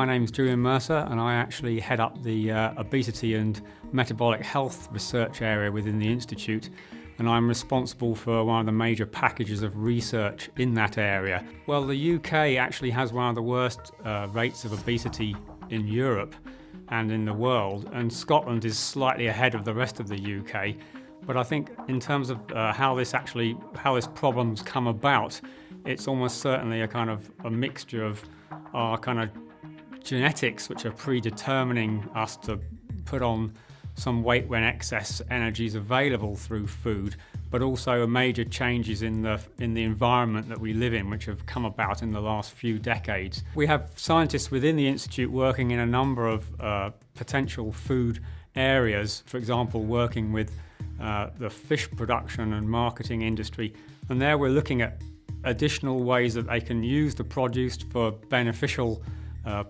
my name's Julian Mercer, and I actually head up the obesity and metabolic health research area within the Institute, and I'm responsible for one of the major packages of research in that area. Well, the UK actually has one of the worst rates of obesity in Europe and in the world, and Scotland is slightly ahead of the rest of the UK. But I think in terms of how this problem's come about, it's almost certainly a kind of a mixture of our kind of genetics, which are predetermining us to put on some weight when excess energy is available through food, but also major changes in the environment that we live in, which have come about in the last few decades. We have scientists within the Institute working in a number of potential food areas, for example, working with the fish production and marketing industry, and there we're looking at additional ways that they can use the produce for beneficial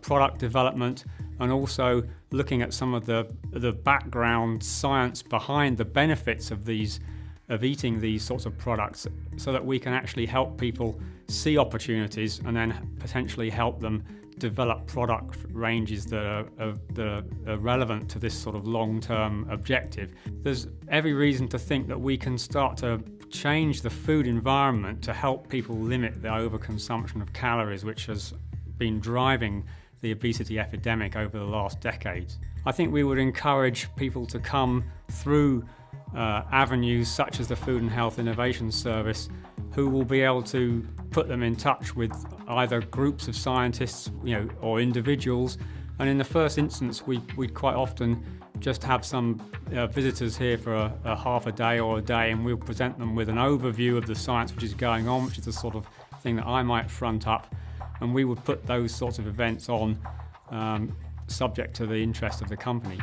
product development, and also looking at some of the background science behind the benefits of eating these sorts of products, so that we can actually help people see opportunities and then potentially help them develop product ranges that are relevant to this sort of long-term objective. There's every reason to think that we can start to change the food environment to help people limit the overconsumption of calories, which has been driving the obesity epidemic over the last decades. I think we would encourage people to come through avenues such as the Food and Health Innovation Service, who will be able to put them in touch with either groups of scientists, or individuals. And in the first instance, we'd quite often just have some visitors here for a half a day or a day, and we'll present them with an overview of the science which is going on, which is the sort of thing that I might front up. And we would put those sorts of events on, subject to the interest of the company.